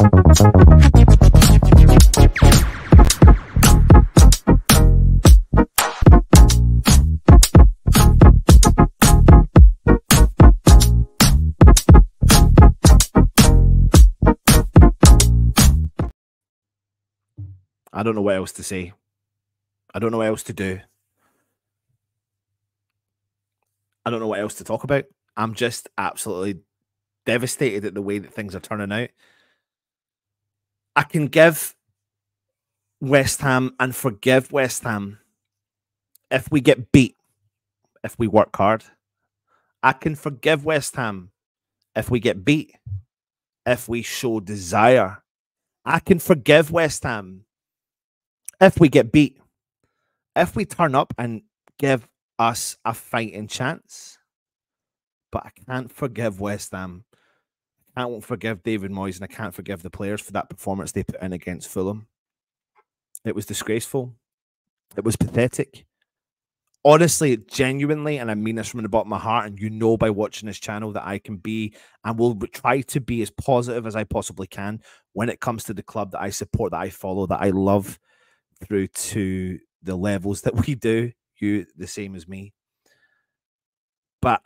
I don't know what else to say. I don't know what else to do. I don't know what else to talk about. I'm just absolutely devastated at the way that things are turning out. I can give West Ham and forgive West Ham if we get beat, if we work hard. I can forgive West Ham if we get beat, if we show desire. I can forgive West Ham if we get beat, if we turn up and give us a fighting chance. But I can't forgive West Ham. I won't forgive David Moyes, and I can't forgive the players for that performance they put in against Fulham. It was disgraceful. It was pathetic. Honestly, genuinely, and I mean this from the bottom of my heart, and you know by watching this channel that I can be and will try to be as positive as I possibly can when it comes to the club that I support, that I follow, that I love, through to the levels that we do. You, the same as me. But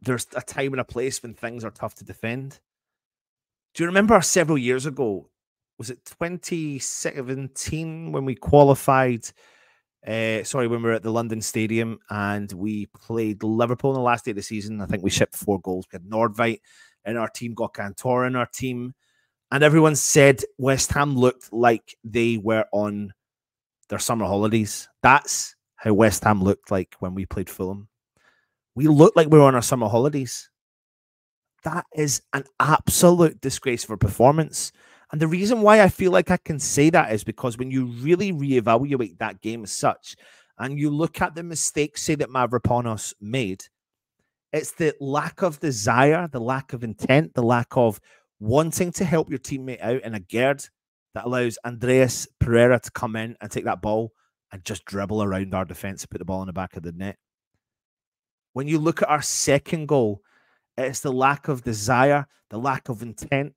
there's a time and a place when things are tough to defend. Do you remember several years ago, was it 2017, when we qualified, when we were at the London Stadium and we played Liverpool on the last day of the season? I think we shipped 4 goals. We had Nordveit in our team, got Cantor in our team, and everyone said West Ham looked like they were on their summer holidays. That's how West Ham looked like when we played Fulham. We looked like we were on our summer holidays. That is an absolute disgrace for performance. And the reason why I feel like I can say that is because when you really reevaluate that game as such, and you look at the mistakes, say, that Mavropanos made, it's the lack of desire, the lack of intent, the lack of wanting to help your teammate out in a Gerd that allows Andreas Pereira to come in and take that ball and just dribble around our defence and put the ball in the back of the net. When you look at our second goal, it's the lack of desire, the lack of intent,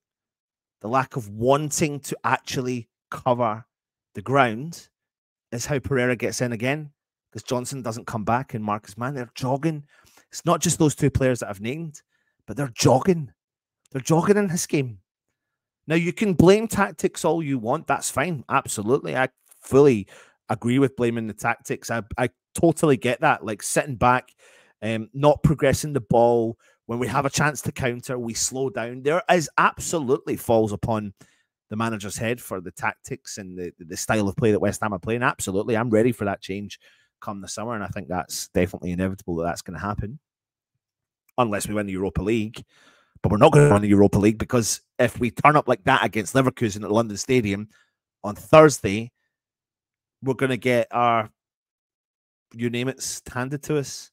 the lack of wanting to actually cover the ground is how Pereira gets in again, because Johnson doesn't come back and Marcus Mann, they're jogging. It's not just those 2 players that I've named, but they're jogging. They're jogging in this game. Now, you can blame tactics all you want. That's fine. Absolutely. I fully agree with blaming the tactics. I totally get that. Like sitting back, not progressing the ball. When we have a chance to counter, we slow down. There is absolutely falls upon the manager's head for the tactics and the style of play that West Ham are playing. Absolutely. I'm ready for that change come the summer, and I think that's definitely inevitable that that's going to happen. Unless we win the Europa League. But we're not going to win the Europa League, because if we turn up like that against Leverkusen at London Stadium on Thursday, we're going to get our, you name it, handed to us.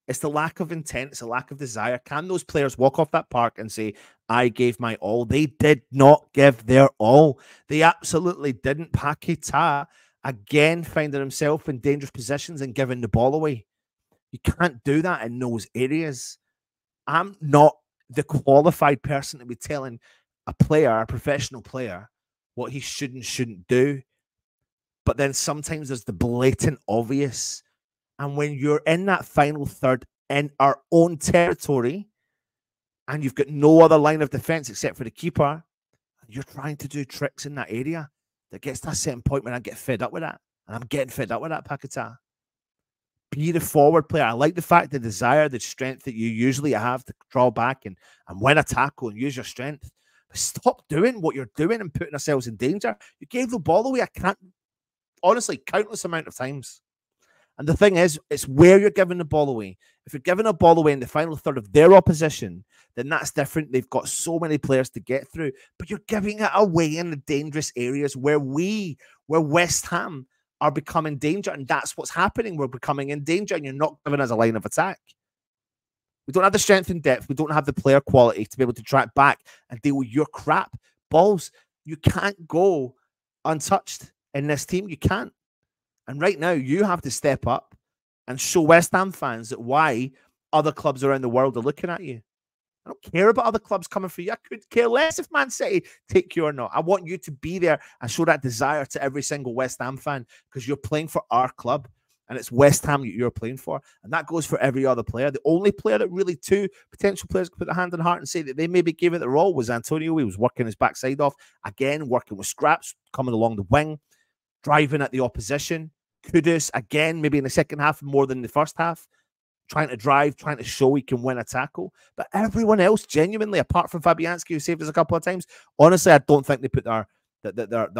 It's the lack of intent. It's a lack of desire. Can those players walk off that park and say, I gave my all? They did not give their all. They absolutely didn't. Paquetá, again, finding himself in dangerous positions and giving the ball away. You can't do that in those areas. I'm not the qualified person to be telling a player, a professional player, what he should and shouldn't do. But then sometimes there's the blatant obvious. And when you're in that final third in our own territory and you've got no other line of defense except for the keeper, and you're trying to do tricks in that area, that gets to a certain point when I get fed up with that. And I'm getting fed up with that, Paquetá. Be the forward player. I like the fact, the desire, the strength that you usually have to draw back and win a tackle and use your strength. But stop doing what you're doing and putting ourselves in danger. You gave the ball away, honestly, countless amount of times. And the thing is, it's where you're giving the ball away. If you're giving a ball away in the final third of their opposition, then that's different. They've got so many players to get through. But you're giving it away in the dangerous areas where West Ham are becoming danger. And that's what's happening. We're becoming in danger, and you're not giving us a line of attack. We don't have the strength and depth. We don't have the player quality to be able to track back and deal with your crap balls. You can't go untouched in this team. You can't. And right now, you have to step up and show West Ham fans that why other clubs around the world are looking at you. I don't care about other clubs coming for you. I could care less if Man City take you or not. I want you to be there and show that desire to every single West Ham fan because you're playing for our club and it's West Ham you're playing for. And that goes for every other player. The only player that really two potential players could put their hand on heart and say that they maybe gave it their all was Antonio. He was working his backside off. Again, working with scraps, coming along the wing, driving at the opposition. Kudus, again, maybe in the second half more than the first half. Trying to drive, trying to show he can win a tackle. But everyone else, genuinely, apart from Fabianski, who saved us a couple of times, honestly, I don't think they put their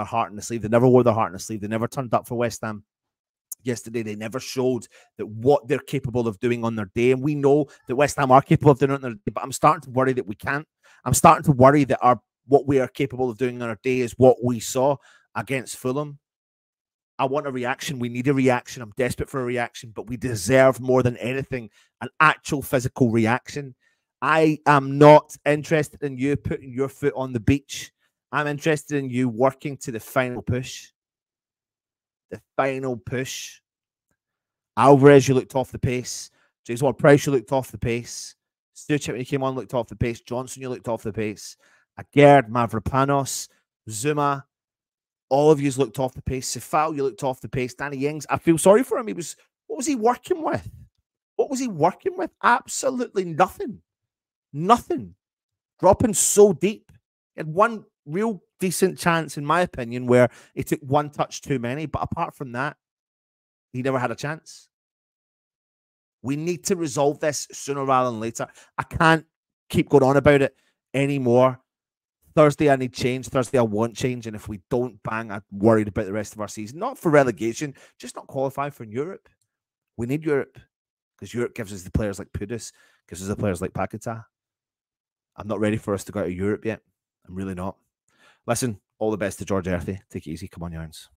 heart in the sleeve. They never wore their heart in the sleeve. They never turned up for West Ham yesterday. They never showed that what they're capable of doing on their day. And we know that West Ham are capable of doing it on their day, but I'm starting to worry that we can't. I'm starting to worry that what we are capable of doing on our day is what we saw against Fulham. I want a reaction. We need a reaction. I'm desperate for a reaction, but we deserve more than anything an actual physical reaction. I am not interested in you putting your foot on the beach. I'm interested in you working to the final push. The final push. Alvarez, you looked off the pace. James Ward-Prowse, you looked off the pace. Stuchek, when he came on, looked off the pace. Johnson, you looked off the pace. Agerd, Mavropanos, Zuma, all of you looked off the pace. Sefal, you looked off the pace. Danny Ings, I feel sorry for him. What was he working with? What was he working with? Absolutely nothing. Nothing. Dropping so deep. He had one real decent chance, in my opinion, where he took one touch too many. But apart from that, he never had a chance. We need to resolve this sooner rather than later. I can't keep going on about it anymore. Thursday, I need change. Thursday, I want change. And if we don't bang, I'm worried about the rest of our season. Not for relegation, just not qualify for Europe. We need Europe because Europe gives us the players like Pudis, gives us the players like Paquetá. I'm not ready for us to go out of Europe yet. I'm really not. Listen, all the best to George Earthy. Take it easy. Come on, Yarns.